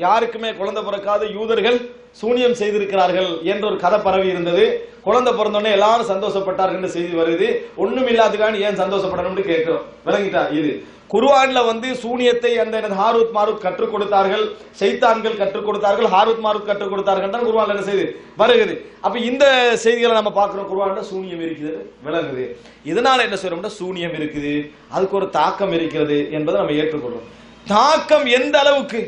யாருக்குமே குழந்தை பிறக்காத யூதர்கள் சூனியம் செய்திருக்கிறார்கள் என்ற ஒரு கதை பரவி இருந்தது. குழந்தை பிறந்தோடனே எல்லாரும் சந்தோஷப்பட்டார்கள் செய்தி வருது. ஒண்ணும் இல்லாததுக்கான ஏன் சந்தோஷப்படணும்னு கேட்கிறோம். விளங்கிட்டா? இது குர்ஆன்ல சூனியத்தை அந்த ஹாரூத் மாரூத் கற்றுக் கொடுத்தார்கள், ஷைத்தான்கள் கற்றுக் கொடுத்தார்கள், ஹாரூத் மாரூத் கற்றுக் கொடுத்தார்கள் தான் குர்ஆன்ல என்ன செய்து வருகிறது. அப்ப இந்த செய்திகளை நம்ம பார்க்கிறோம். குர்ஆன்ல சூனியம் இருக்குது விளங்குது. இதனால என்ன செய்யறோம்னா சூனியம் இருக்குது, அதுக்கு ஒரு தாக்கம் இருக்கிறது என்பதை நம்ம ஏற்றுக்கொள்றோம். தாக்கம் எந்த அளவுக்கு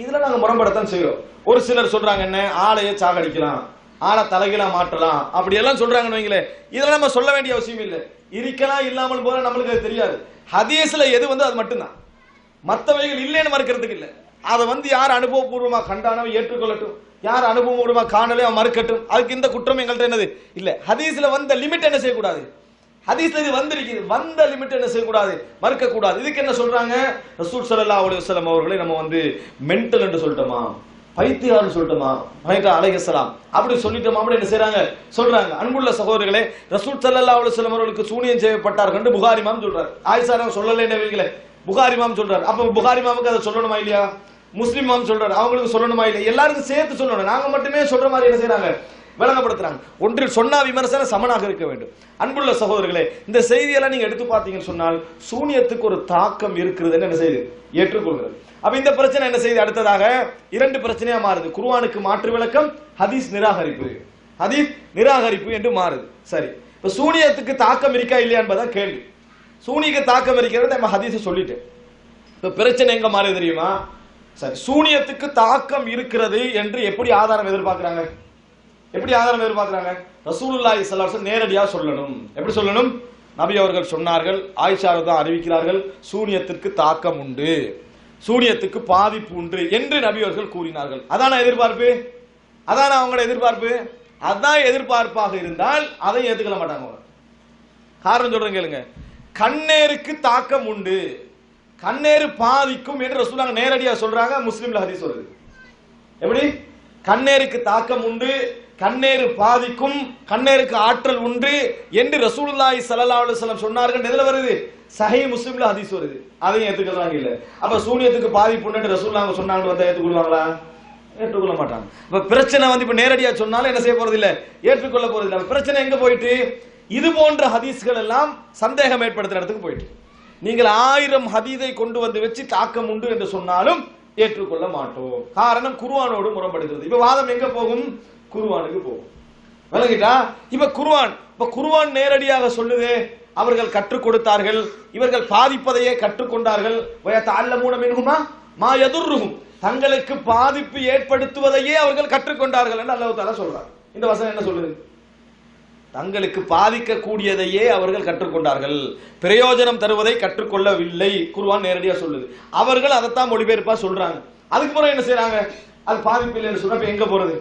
இதுல நாங்க முரண்படத்தான் செய்யறோம். ஒரு சிலர் சொல்றாங்க என்ன ஆளையை சாகடிக்கலாம், ஆளை தலைகீழா மாற்றலாம், அப்படி எல்லாம் சொல்றாங்கன்னு வைங்களேன். இதெல்லாம் நம்ம சொல்ல வேண்டிய அவசியம் இல்லை. இருக்கலாம் இல்லாமல் போல நம்மளுக்கு அது தெரியாது. ஹதீஸ்ல எது அது மட்டும்தான், மற்றவைகள் இல்லைன்னு மறுக்கிறதுக்கு இல்லை. அதை யார் அனுபவபூர்வமா கண்டானோ ஏற்றுக்கொள்ளட்டும், யார் அனுபவபூர்வமா காணலையோ மறுக்கட்டும். அதுக்கு இந்த குற்றம் எங்கள்கிட்ட என்னது இல்லை. ஹதீஸ்ல லிமிட் என்ன செய்யக்கூடாது, ஹதீஸ்ல இது வந்திருக்குது, வந்த லிமிட் என்ன செய்யக்கூடாது, மறுக்க கூடாது. இதுக்கு என்ன சொல்றாங்க, ரசூல் ஸல்லல்லாஹு அலைஹி வஸல்லம் அவர்களை நம்ம மென்டல் என்று சொல்லிட்டோமா, பைத்தியார்னு சொல்லிட்டோமா, அலைஹிஸ்ஸலாம் அப்படி சொல்லிட்டோமா, அப்படி என்ன செய்றாங்க சொல்றாங்க. அன்புள்ள சகோதரர்களே, ரசூல் ஸல்லல்லாஹு அலைஹி வஸல்லம் அவர்களுக்கு சூனியம் செய்யப்பட்டார்கள் என்று புகாரி இமாம் சொல்றார். ஆயிஷா ரலியல்லாஹு சொல்லலைன்னு புகாரி இமாம் சொல்றார். அப்ப புகாரி இமாமுக்கு அதை சொல்லணுமா இல்லையா? முஸ்லிம் இமாம் சொல்றாரு, அவங்களுக்கு சொல்லணுமா இல்லையா? எல்லாருக்கும் சேர்த்து சொல்லணும். நாங்க மட்டுமே சொல்ற மாதிரி என்ன செய்றாங்க விளங்கப்படுத்துறாங்க. ஒன்றில் சொன்னா விமர்சனம் சமனாக இருக்க வேண்டும். அன்புள்ள சகோதரர்களே, இந்த செய்தியெல்லாம் நீங்க எடுத்து பார்த்தீங்கன்னு சொன்னால் சூனியத்துக்கு ஒரு தாக்கம் இருக்கிறதுன்னு என்ன செய்யுது ஏற்றுக்கொள்கிறது. அப்ப இந்த பிரச்சனை என்ன செய்யுது, அடுத்ததாக இரண்டு பிரச்சனையா மாறுது. குர்ஆனுக்கு மாற்று விளக்கம், ஹதீஸ் நிராகரிப்பு. ஹதீஸ் நிராகரிப்பு என்று மாறுது. சரி, இப்ப சூனியத்துக்கு தாக்கம் இருக்கா இல்லையா என்பதான் கேள்வி. சூனியக்கு தாக்கம் இருக்கிறது நம்ம ஹதீஸை சொல்லிட்டு, இப்ப பிரச்சனை எங்க மாறுது தெரியுமா? சரி, சூனியத்துக்கு தாக்கம் இருக்கிறது என்று எப்படி ஆதாரம் எதிர்பார்க்கிறாங்க? எப்படி ஆதாரம் எதிர்பார்க்கிறாங்க? ரசூலுல்லாஹி ஸல்லல்லாஹு அலைஹி வஸல்லம் நேரடியாக சொல்லணும். எப்படி சொல்லணும்? நபி அவர்கள் சொன்னார்கள், ஆயிஷா தான் அறிவிக்கிறார்கள், சூனியத்திற்கு தாக்கம் உண்டு, சூனியத்துக்கு பாதிப்பு உண்டு என்று நபி அவர்கள் கூறினார்கள். அதான எதிர்பார்ப்பு, அதான அவங்களோட எதிர்பார்ப்பு. அதான் எதிர்பார்ப்பாக இருந்தால் அதை ஏற்றுக்கொள்ள மாட்டாங்க. காரணம் சொல்றேன் கேளுங்க. கண்ணேருக்கு தாக்கம் உண்டு, கண்ணேறு பாதிக்கும் என்று ரசூலுல்லாஹ் நேரடியாக சொல்றாங்க. முஸ்லிம்ல ஹதீஸ் வருது. எப்படி? கண்ணேருக்கு தாக்கம் உண்டு, கண்ணேறு பாதிக்கும், கண்ணேருக்கு ஆற்றல் உண்டு என்று ரசூலுல்லாஹி ஸல்லல்லாஹு அலைஹி வஸல்லம் சொன்னார்கள். எதுல வருது? சஹீஹ் முஸ்லிம்ல ஹதீஸ் வருது. அதையும் ஏத்துக்கறாங்க இல்ல. அப்ப சூனியத்துக்கு பாதிப்பு உண்டு ரசூலுல்லாஹ் சொன்னாங்க, வந்தா ஏத்துக்கொள்வாங்களா? ஏற்றுக்கொள்ள மாட்டாங்க. அப்ப பிரச்சனை இப்ப நேரடியா சொன்னாலும் என்ன செய்ய போறது இல்ல, ஏற்றுக்கொள்ள போறது இல்ல. பிரச்சனை எங்க போயிட்டு, இது போன்ற ஹதீஸ்கள் எல்லாம் சந்தேகம் ஏற்படுத்துற இடத்துக்கு போயிட்டு, நீங்கள் 1000 ஹதீஸை கொண்டு வச்சு தாக்கம் உண்டு என்று சொன்னாலும் ஏற்றுக்கொள்ள மாட்டோம். காரணம் குர்ஆனோடு முரண்படுகிறது. இப்ப வாதம் எங்க போகும்? குர்ஆனுக்கு போகும். விளங்கிட்டா? இப்ப குர்ஆன் நேரடியாக சொல்லுதே, அவர்கள் கற்றுக் கொடுத்தார்கள், இவர்கள் பாதிப்பதையே கற்றுக்கொண்டார்கள். வயதஅல்லமூன மின்ஹுமா மா யதுர்ருஹும், தங்களுக்கு பாதிப்பு ஏற்படுத்துவதையே அவர்கள் கற்றுக்கொண்டார்கள் என்று அல்லாஹ் தஆலா சொல்றார். இந்த வசனம் என்ன சொல்லுது? தங்களுக்கு பாதிக்க கூடியதையே அவர்கள் கற்றுக்கொண்டார்கள், பிரயோஜனம் தருவதை கற்றுக்கொள்ளவில்லை. குர்ஆன் நேரடியா சொல்லுது. அவர்கள் அதைத்தான் மொழிபெயர்ப்பா சொல்றாங்க. அதுக்கு பிறகு என்ன செய்யறாங்க? அது பாதிப்பு இல்லைன்னு சொல்றப்ப எங்க போறது?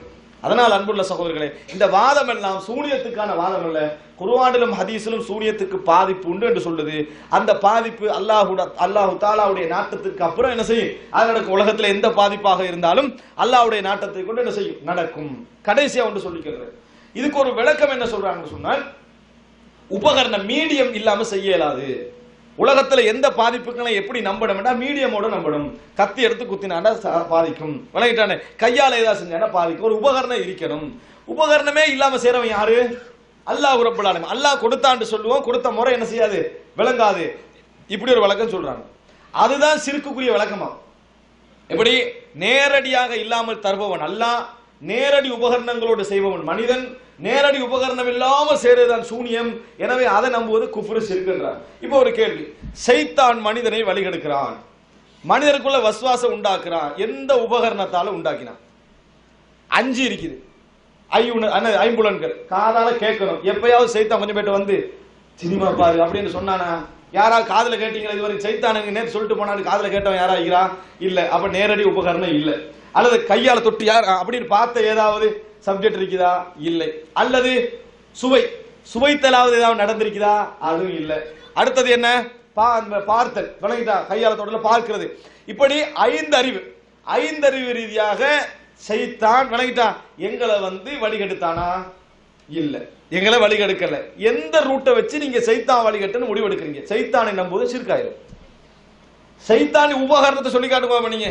அதனால் அன்புள்ள சகோதரர்களே, இந்த வாதம் எல்லாம் சூனியத்துக்கான வாதம் அல்ல. குர்ஆனிலும் ஹதீஸிலும் சூனியத்துக்கு பாதிப்பு உண்டு என்று சொல்லுது. அந்த பாதிப்பு அல்லாஹு தஆலாவுடைய நாட்டத்திற்கு அப்புறம் என்ன செய்யும்? அது நடக்கும். உலகத்தில் எந்த பாதிப்பாக இருந்தாலும் அல்லாஹ்வுடைய நாட்டத்தை கொண்டு என்ன செய்யும்? நடக்கும். கடைசியா ஒன்று சொல்லிக்கிறது. இதுக்கு ஒரு விளக்கம் என்ன சொல்றாங்கன்னு சொன்னால், உபகரணம் மீடியம் இல்லாம செய்ய இயலாது. உலகத்துல எந்த பாதிப்புகளை எப்படி நம்பணும்னா மீடியமோட நம்பணும். கத்தி எடுத்து குத்தினாண்டா பாதிக்கும், விளங்கிட்டானே, கையால ஏதாவது செஞ்சாண்டா பாதிக்கும். ஒரு உபகரணம் இருக்கணும். உபகரணமே இல்லாம செய்றவன் யாரு? அல்லாஹ் ரப்பல் ஆலமீன். அல்லாஹ் கொடுத்தான்னு சொல்லுவோம், கொடுத்த முறை என்ன செய்யாது? விளங்காது. இப்படி ஒரு விளக்கம் சொல்றாங்க. அதுதான் சிறுக்குரிய விளக்கமா. எப்படி? நேரடியாக இல்லாமல் தருபவன் அல்லாஹ், நேரடி உபகரணங்களோடு செய்பவன் மனிதன். நேரடி உபகரணம் இல்லாமல் செய்யறதுதான் சூனியம். எனவே அதை நம்புவது குஃப்ரு ஷிர்க்ன்றார். இப்போ ஒரு கேள்வி, ஷைத்தான் மனிதனை வழிகெடுக்கிறான், மனிதருக்குள்ள வஸ்வாசம் உண்டாக்குறான். எந்த உபகரணத்தால உண்டாக்கினான்? 5 இருக்குது, ஐம்புலன்கள். காதால கேட்கணும். எப்பயாவது சைத்தான் கொஞ்சம் பேட்டு சினிமா பாரு அப்படின்னு சொன்னானா? யாராவது காதுல கேட்டீங்களா? இதுவரை சைத்தானுக்கு நேற்று சொல்லிட்டு போனான்னு காதுல கேட்டவன் யாரா இருக்கிறா? இல்ல. அப்ப நேரடி உபகரணம் இல்ல. அல்லது கையால தொட்டு யார் அப்படின்னு பார்த்த ஏதாவது சப்ஜெக்ட் இருக்குதா? இல்லை. அல்லது சுவைத்தலாவது ஏதாவது நடந்திருக்குதா? அதுவும் இல்லை. அடுத்தது என்ன? பார்த்தல், விளங்கிட்டா? கையால தொடர்ல பார்க்கிறது. இப்படி 5 அறிவு ரீதியாக ஷைத்தான், விளங்கிட்டா, எங்களை வழிகெடுத்தானா? இல்ல, எங்களை வழிகெடுக்கல. எந்த ரூட்டை வச்சு நீங்க ஷைத்தான் வழிகெட்டுன்னு முடிவெடுக்கிறீங்க? ஷைத்தானை நம்புவது ஷிர்க் ஆயிரும். ஷைத்தான் உபகரணத்தை சொல்லி காட்டுவோம். நீங்க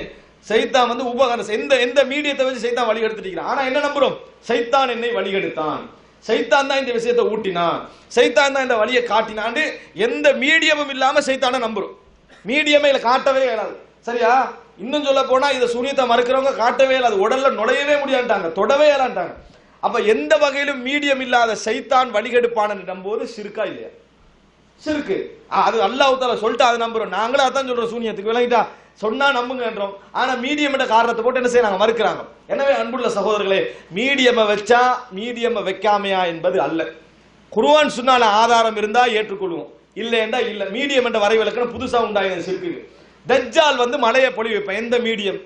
சைத்தான் வந்து உபகரணம். எந்த எந்த மீடியத்தை வச்சு சைத்தான் வழி எடுத்துட்டு. ஆனா என்ன நம்புறோம்? சைத்தான் என்னை வழிகெடுத்தான், சைத்தான் தான் இந்த விஷயத்தை ஊட்டினான், சைத்தான் தான் இந்த வழியை காட்டினான்னு எந்த மீடியமும் இல்லாம சைத்தானை நம்புறோம். மீடியமே இல்ல, காட்டவே இயலாது. சரியா? இன்னும் சொல்ல போனா இதை சூனியத்தை மறுக்கிறவங்க காட்டவே இயலாது, உடல்ல நுழையவே முடியாட்டாங்க, தொடவே இயலாண்டாங்க. அப்ப எந்த வகையிலும் மீடியம் இல்லாத சைத்தான் வழிகெடுப்பான நம்போது சிறுக்கா இல்லையா? சிறுக்கு. அது அல்லாஹ் தஆலா சொல்லிட்டு அதை நம்புறோம். நாங்களும் அதான் சொல்றோம் சூனியத்துக்கு. விளங்கிட்டா? சொன்னா நம்புங்கன்றோம். ஆனா மீடியம் என்ற காரணத்தை போட்டு என்ன செய்யறாங்க? மறுக்கிறாங்க. எனவே அன்புள்ள சகோதரர்களே, மீடியம் வச்சா மீடியம் வைக்காமையா என்பது அல்ல. குர்ஆன் சுன்னால ஆதாரம் இருந்தா ஏற்றுக்கொள்வோம், இல்லையென்றா இல்ல. மீடியம் என்ற வரைவிலக்கணம் புதுசா உண்டாயின சிறுக்கு. தஜ்ஜால் வந்து மலையை பொழி வைப்பான். எந்த மீடியம்?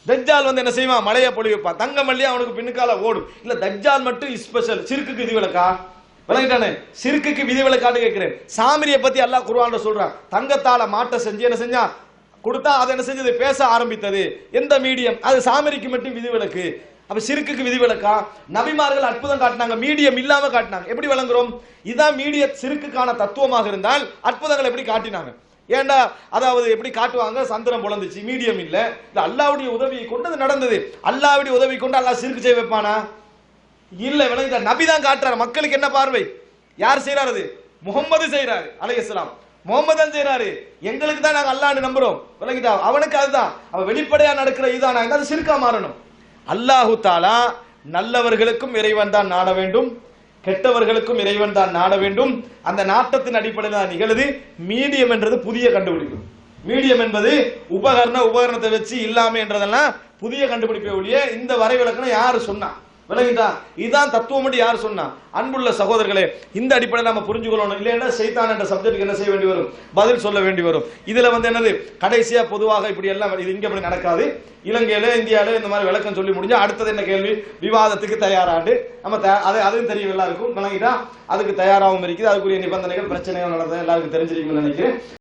தஜ்ஜால் வந்து என்ன செய்வான்? மலையை பொழி வைப்பான். தங்க மல்லி அவனுக்கு பின்னுக்கால ஓடும். இல்ல தஜ்ஜால் மட்டும் ஸ்பெஷல், சிறுக்குக்கு விதிவிலக்கா? விளங்கிட்டானே? சிறுக்குக்கு விதிவிலக்கான்னு கேட்கிறேன். சாமிரியை பத்தி அல்லாஹ் குர்ஆன்ல சொல்றான். தங்கத்தால மாட்டை செஞ்சு என்ன செஞ்சா கொடுத்தா அது என்ன செஞ்சது? பேச ஆரம்பித்தது. எந்த மீடியம்? அது சாமிரிக்கு மட்டும் விதிவிலக்கு. அப்ப சிறுக்குக்கு விதிவிலக்கா? நபிமார்கள் அற்புதம் காட்டினாங்க, மீடியம் இல்லாம காட்டினாங்க. எப்படி வழங்குறோம்? இதான் மீடிய சிறுக்குக்கான தத்துவமாக இருந்தால் அற்புதங்கள் எப்படி காட்டினாங்க? ஏண்டா அதாவது எப்படி காட்டுவாங்க? சந்திரம் பொழந்துச்சு, மீடியம் இல்ல. இல்ல அல்லாஹ்வுடைய உதவியை கொண்டு அது நடந்தது. அல்லாஹ்வுடைய உதவி கொண்டு அல்லாஹ் சிறுக்கு செய்ய வைப்பானா? இல்ல. விளங்கிட்டா? நபி தான் காட்டுறாரு. மக்களுக்கு என்ன பார்வை? யார் செய்யறாரு? அது முகம்மது செய்யறாரு அலைஹிஸ்ஸலாம். முகம்மது தான் செய்யறாரு. எங்களுக்கு தான் நாங்க அல்லாஹ்னு நம்புறோம். விளங்கிட்டா? அவனுக்கு அதுதான். அவன் வெளிப்படையா நடக்கிற இதானா? அது சிறுக்கா மாறணும். அல்லாஹு தஆலா நல்லவர்களுக்கும் இறைவன் தான் நாட வேண்டும், கெட்டவர்களுக்கும் இறைவன் தான் நாட வேண்டும். அந்த நாட்டத்தின் அடிப்படையில் தான் நிகழுது. மீடியம் என்றது புதிய கண்டுபிடிப்பு. மீடியம் என்பது உபகரணத்தை வச்சு இல்லாம என்றதெல்லாம் புதிய கண்டுபிடிப்பை ஒழிய இந்த வரைவிலக்கணம் யாரு சொன்னா? விளங்கிட்டா? இதுதான் தத்துவம் என்று யார் சொன்னா? அன்புள்ள சகோதரர்களே, இந்த அடிப்படையில் நம்ம புரிஞ்சுக்கொள்ளணும். இல்லைன்னா சைத்தான் என்ற சப்ஜெக்ட்டுக்கு என்ன செய்ய வேண்டி வரும்? பதில் சொல்ல வேண்டி வரும். இதுல வந்து என்னது? கடைசியா பொதுவாக இப்படி எல்லாம் இது இங்க அப்படி நடக்காது. இலங்கையில இந்தியாவில இந்த மாதிரி விளக்கம் சொல்லி முடிஞ்சா அடுத்தது என்ன கேள்வி? விவாதத்துக்கு தயாராண்டு நம்ம அதுவும் தெரியும் எல்லாருக்கும். விளங்கிட்டா? அதுக்கு தயாராகவும் இருக்குது. அதுக்குரிய நிபந்தனைகள் பிரச்சனைகள் நடந்தது எல்லாருக்கும் தெரிஞ்சிருக்கும்னு நினைக்கிறேன்.